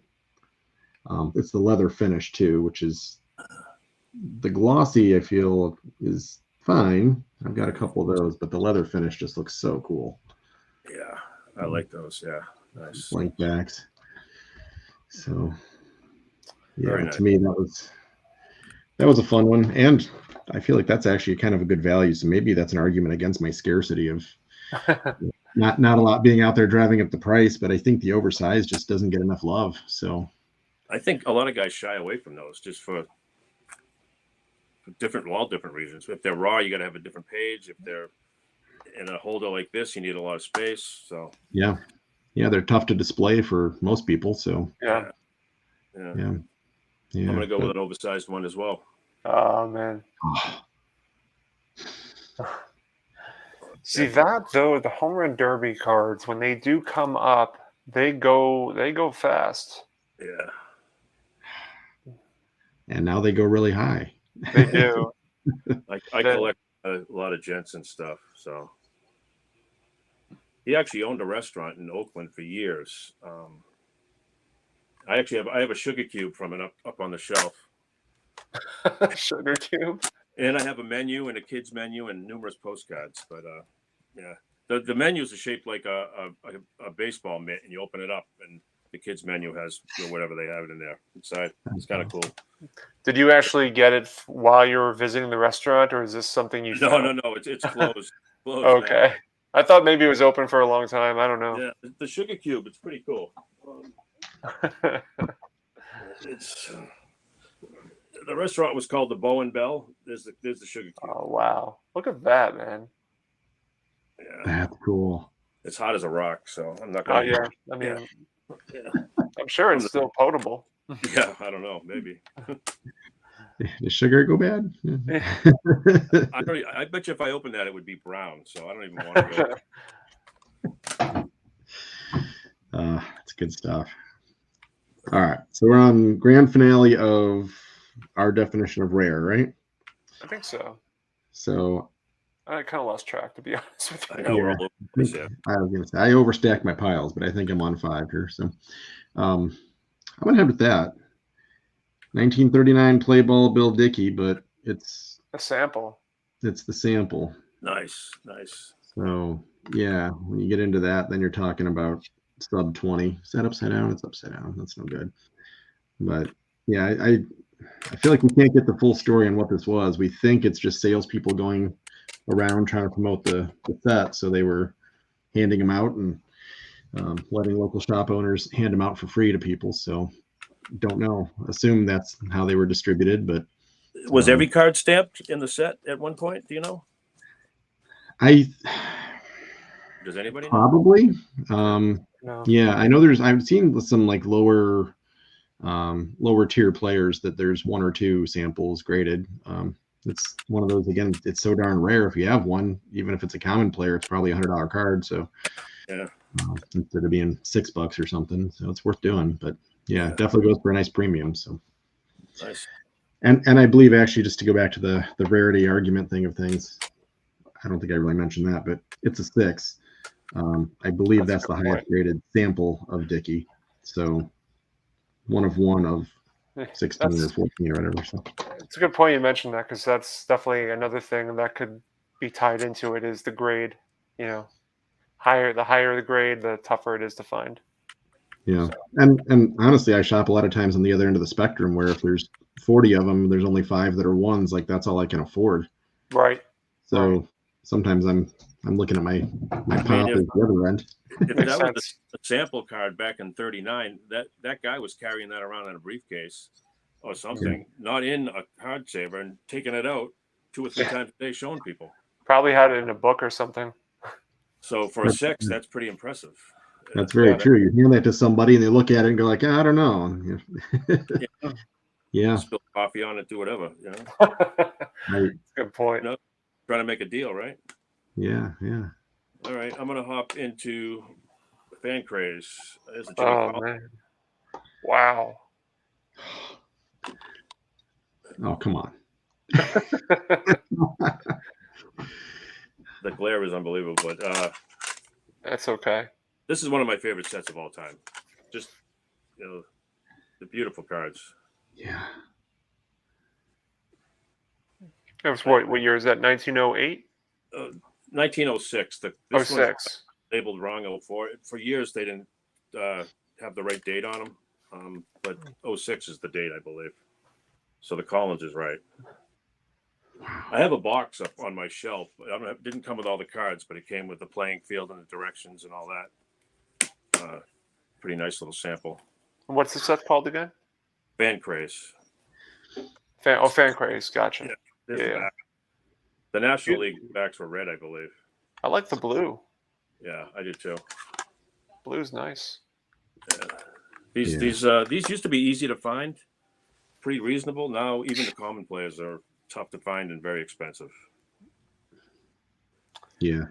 it's the leather finish too, which is the glossy. I feel is fine. I've got a couple of those, but the leather finish just looks so cool. Yeah, I like those. Yeah, nice. Blank backs. So yeah, nice. To me that was a fun one, and I feel like that's actually kind of a good value. So maybe that's an argument against my scarcity of not a lot being out there driving up the price, but I think the oversized just doesn't get enough love. So I think a lot of guys shy away from those just for different reasons. If they're raw, you got to have a different page. If they're in a holder like this, you need a lot of space. So yeah, they're tough to display for most people. So yeah. I'm gonna go with an oversized one as well. Oh man. See that though, the home run derby cards, when they do come up, they go fast. Yeah. And now they go really high. They do. I collect a lot of Jensen stuff. So he actually owned a restaurant in Oakland for years. I have a sugar cube from it up on the shelf, Sugar cube. and I have a menu and a kids menu and numerous postcards. But yeah, the menus are shaped like a baseball mitt, and you open it up, and the kids menu has whatever they have in there inside. It's kind of cool. Did you actually get it while you were visiting the restaurant, or is this something you No, found? no, it's closed. Closed Okay. now. I thought maybe it was open for a long time. I don't know. Yeah, the sugar cube. It's pretty cool. It's the restaurant was called the Bow and Bell. There's the sugar cube. Oh wow! Look at that, man. Yeah, That's cool. it's hot as a rock, so I'm not Oh gonna. yeah. I mean, Yeah. I'm sure it's still potable. Yeah, I don't know. Maybe. Does sugar go bad? I bet you if I opened that, it would be brown. So I don't even want to go. That's good stuff. All right, so we're on grand finale of our definition of rare, right? I think so. So I kind of lost track, to be honest with I you. know we're all over the place, yeah. I was gonna say I overstacked my piles, but I think I'm on 5 here. So I'm gonna head with that. 1939 play ball Bill Dickey, but it's A sample. the sample. Nice. So yeah, when you get into that, then you're talking about sub 20. Is that upside down? It's upside down. That's no good. But yeah, I feel like we can't get the full story on what this was. We think it's just salespeople going around trying to promote the set, so they were handing them out and letting local shop owners hand them out for free to people. So don't know. Assume that's how they were distributed, but Was every card stamped in the set at one point? Do you know? Does anybody know? Probably. No. Yeah, I know I've seen some like lower tier players that there's 1 or 2 samples graded. It's one of those, again, it's so darn rare. If you have one, even if it's a common player, it's probably $100 card. So Yeah. instead of being $6 or something, so it's worth doing. But yeah, definitely goes for a nice premium. So Nice. and I believe, actually, just to go back to the rarity argument thing of things, I don't think I really mentioned that, but it's a 6. I believe that's the highest graded sample of Dickey. So 1 of 1 of 16 or 14 or whatever. So It's a good point you mentioned that, because that's definitely another thing that could be tied into it is the grade. You know, the higher the grade, the tougher it is to find. yeah, and honestly, I shop a lot of times on the other end of the spectrum, where if there's 40 of them, there's only 5 that are ones. Like, that's all I can afford. Right. So sometimes I'm looking at my pile at the other end. If that was a sample card back in '39, that guy was carrying that around in a briefcase or something, not in a card saver, and taking it out 2 or 3 times a day, showing people. Probably had it in a book or something. So for a 6, that's pretty impressive. That's very true. You hand that to somebody and they look at it and go like, I don't know. Yeah. Spill coffee on it, do whatever. You know? Right. Good point. You know, trying to make a deal, right? Yeah. All right, I'm gonna hop into fan craze. There's a Jimmy Oh Fallon. man! Wow. Oh, come on. The glare is unbelievable, but That's okay. this is one of my favorite sets of all time. Just, the beautiful cards. Yeah. It was what year is that? 1908? 1906. This one's 06. labeled wrong. 04. For years they didn't have the right date on them, but 06 is the date, I believe. So the Collins is right. I have a box up on my shelf. It didn't come with all the cards, but it came with the playing field and the directions and all that. Pretty nice little sample. What's the set called again? Fan craze. Fan craze. Gotcha. Yeah. There's the back. The National League backs were red, I believe. I like the blue. Yeah, I do too. Blue's nice. Yeah. These used to be easy to find, pretty reasonable. Now even the common players are tough to find and very expensive. Yeah.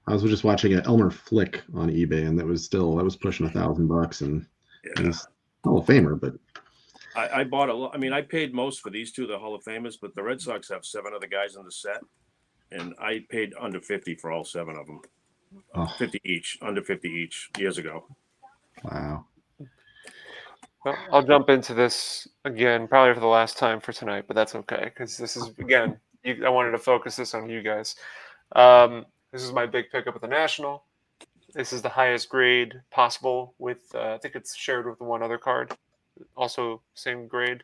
I was just watching an Elmer Flick on eBay, and that was pushing $1,000, and he's Hall of Famer, but I bought a lot. I mean, I paid most for these 2, the Hall of Famers, but the Red Sox have 7 of the guys in the set. and I paid under 50 for all 7 of them. Oh, 50 each, under 50 each years ago. wow. Well, I'll jump into this again, probably for the last time for tonight, but that's okay because this is again. I wanted to focus this on you guys. This is my big pickup at the National. This is the highest grade possible. With I think it's shared with one other card, also same grade.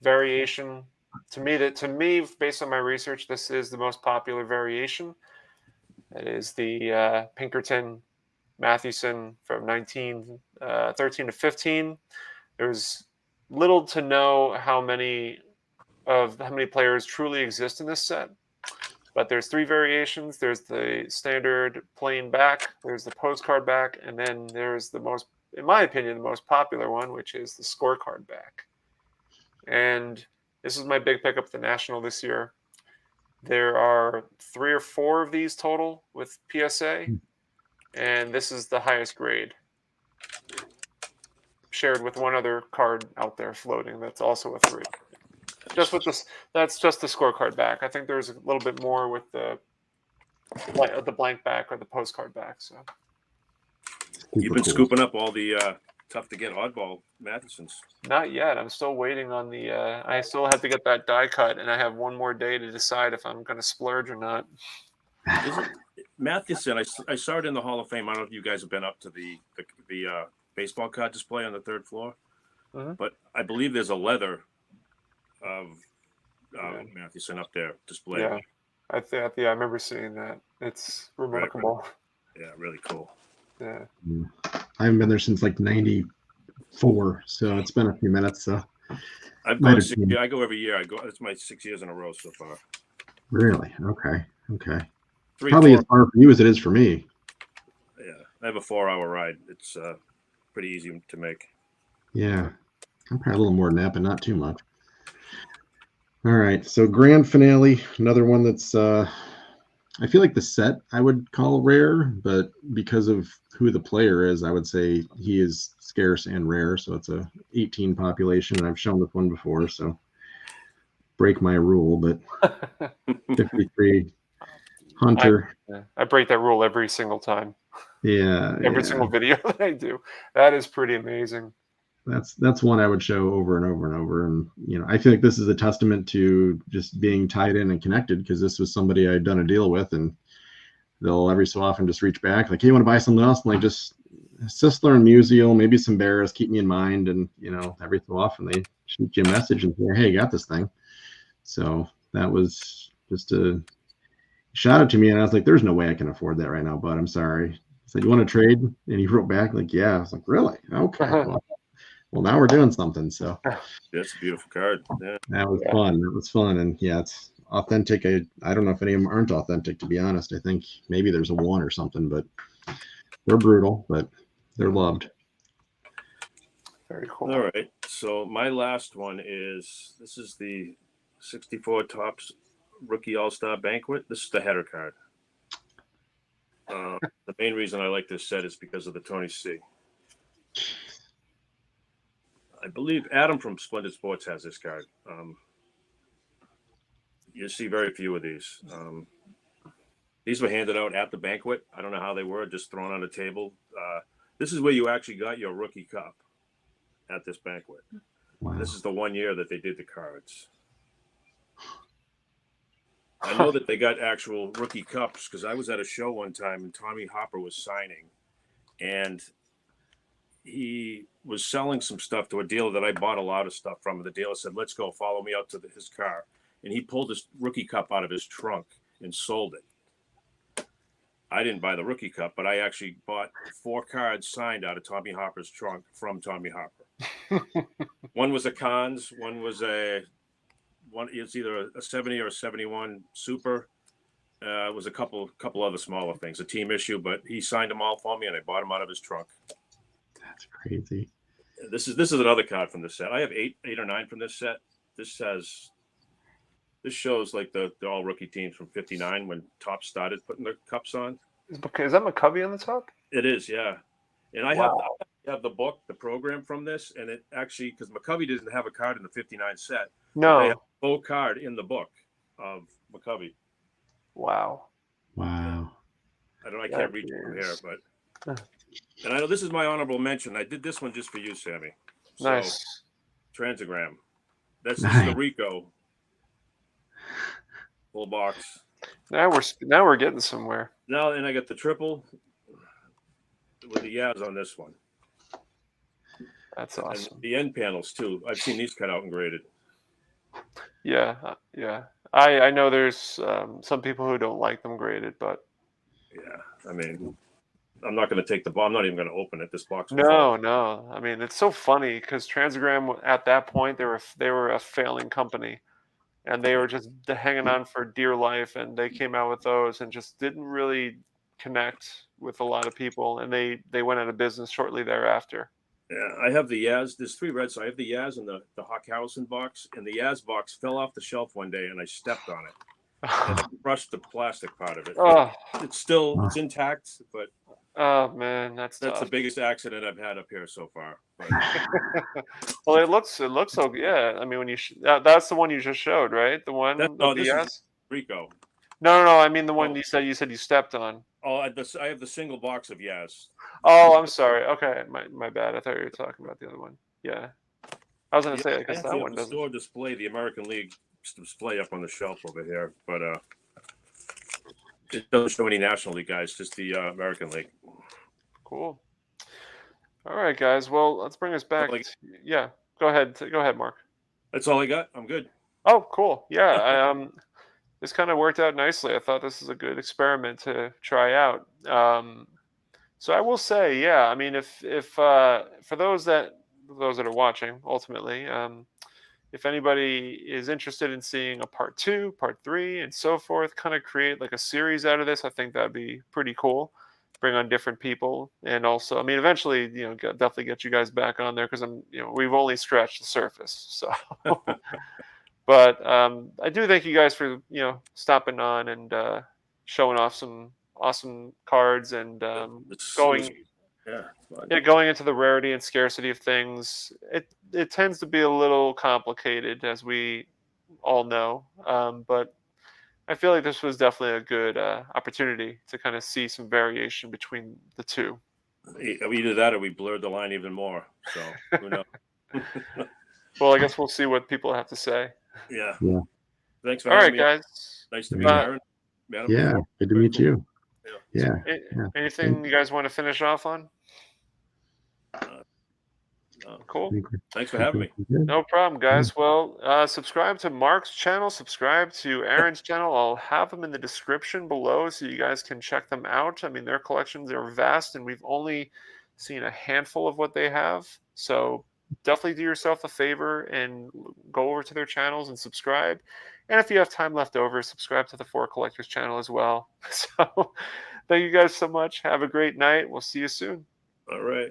Variation to me, based on my research, this is the most popular variation. It is the Pinkerton Mathewson from 1913 to 15. There's little to know how many players truly exist in this set, but there's 3 variations. There's the standard plain back, there's the postcard back, and then there's the most, in my opinion, the most popular one, which is the scorecard back. And this is my big pickup at the National this year. There are 3 or 4 of these total with PSA, and this is the highest grade, shared with one other card out there floating that's also a 3. Just with this, that's just the scorecard back. I think there's a little bit more with the blank back or the postcard back. So You've been Super cool. scooping up all the tough to get oddball Mathesons. not yet. I'm still waiting on the. I still have to get that die cut, and I have one more day to decide if I'm going to splurge or not. Isn't Matheson? I saw it in the Hall of Fame. I don't know if you guys have been up to the baseball card display on the 3rd floor, but I believe there's a leather of Matheson up there displayed. Yeah, I remember seeing that. It's remarkable. Yeah, really cool. Yeah. I haven't been there since like '94, so it's been a few minutes. So I go every year. It's my 6 years in a row so far. Really? Okay. 3, Probably 4, as far for you as it is for me. Yeah, I have a 4-hour ride. It's pretty easy to make. Yeah. I'm probably a little more than that, but not too much. All right. So grand finale, another one that's I feel like the set I would call rare, but because of who the player is, I would say he is scarce and rare. So it's a 18 population, and I've shown this one before, so break my rule, but 53 Hunter. I break that rule every single time. Yeah. Every single video that I do. That is pretty amazing. That's one I would show over and over and over. And, I feel like this is a testament to just being tied in and connected, because this was somebody I'd done a deal with, and they'll every so often just reach back like, hey, you want to buy something else? And like, just Sisler and Musial, maybe some Barras, keep me in mind. And, every so often they shoot you a message and say, hey, you got this thing. So that was just a shout out to me. And I was like, there's no way I can afford that right now, but I'm sorry. I said, you want to trade? And he wrote back like, yeah. I was like, really? Okay. Well, now we're doing something. So that's a beautiful card. Yeah. That was fun. That was fun. And yeah, it's authentic. I don't know if any of them aren't authentic, to be honest. I think maybe there's a 1 or something, but they're brutal, but they're loved. Very cool. All right. So my last one is, this is the 64 Topps Rookie All-Star Banquet. This is the header card. The main reason I like this set is because of the Tony C. I believe Adam from Splendid Sports has this card. You see very few of these. These were handed out at the banquet. I don't know how they were, just thrown on a table. This is where you actually got your rookie cup, at this banquet. Wow. This is the 1 year that they did the cards. I know that they got actual rookie cups because I was at a show one time and Tommy Hopper was signing, and he was selling some stuff to a dealer that I bought a lot of stuff from. And the dealer said, let's go, follow me out to his car. And he pulled his rookie cup out of his trunk and sold it. I didn't buy the rookie cup, but I actually bought 4 cards signed out of Tommy Hopper's trunk from Tommy Hopper. One was a Cons, it's either a 70 or a 71 Super. It was a couple other smaller things, a team issue, but he signed them all for me and I bought them out of his trunk. That's crazy. This is another card from this set. I have 8 or 9 from this set. This shows like the all rookie teams from '59 when Topps started putting their cups on. Is that McCovey on the top? It is, yeah. And I have the book, the program from this, and it actually, because McCovey doesn't have a card in the '59 set. No. They have a full card in the book of McCovey. Wow. Wow. I don't. I That can't reach it from here, is but and I know this is my honorable mention. I did this one just for you, Sammy. So nice. Transagram. This is the Nice. Rico full box. Now we're getting somewhere. Now, and I got the triple with the Yaz on this one, That's and awesome. the end panels too. I've seen these cut out and graded. Yeah, yeah. I know there's some people who don't like them graded, but Yeah, I mean, I'm not going to take the box. I'm not even going to open it. This box will fall. no. I mean, it's so funny because Transagram at that point they were a failing company, and they were just hanging on for dear life, and they came out with those and just didn't really connect with a lot of people, and they went out of business shortly thereafter. Yeah, I have the Yaz. There's three reds. So I have the Yaz and the Hawkhausen box, and the Yaz box fell off the shelf one day, and I stepped on it and I crushed the plastic part of it. But Oh, it's intact, but oh man, that's that's the tough. biggest accident I've had up here so far. But Well, it looks so. Yeah, I mean, when that's the one you just showed, right? The that's one no, with the this is S. Rico. No. I mean the one Oh, you said you stepped on. oh, I have the single box of Yaz. Oh, I'm sorry. Okay, my bad. I thought you were talking about the other one. Yeah, I was gonna Yeah, say I because that actually have one the doesn't. store display, the American League display up on the shelf over here, but it doesn't show any National League guys, just the American League. Cool. All right, guys. Well, let's bring us back. Yeah, go ahead. Go ahead, Mark. That's all I got. I'm good. Oh, cool. Yeah, this kind of worked out nicely. I thought this is a good experiment to try out. So I will say, yeah. I mean, if for those that are watching, ultimately, if anybody is interested in seeing a part two, part three, and so forth, kind of create like a series out of this, I think that'd be pretty cool. Bring on different people, and also, I mean, eventually, definitely get you guys back on there because we've only scratched the surface. So, but I do thank you guys for stopping on and showing off some awesome cards and It was, going yeah. yeah, going into the rarity and scarcity of things, it tends to be a little complicated, as we all know. But I feel like this was definitely a good opportunity to kind of see some variation between the two. Either that or we blurred the line even more. So who knows? Well, I guess we'll see what people have to say. Yeah. Yeah. Thanks for All having right, me. guys. Nice to meet Yeah. Aaron. Met him Yeah. before. Good to Very meet cool. you. Yeah. Yeah. Yeah. Anything you guys want to finish off on? Cool. Thanks for having me. No problem, guys. Well, subscribe to Mark's channel, subscribe to Aaron's channel. I'll have them in the description below so you guys can check them out. I mean, their collections are vast, and we've only seen a handful of what they have. So definitely do yourself a favor and go over to their channels and subscribe. And if you have time left over, subscribe to the Four Collectors channel as well. So thank you guys so much. Have a great night. We'll see you soon. All right.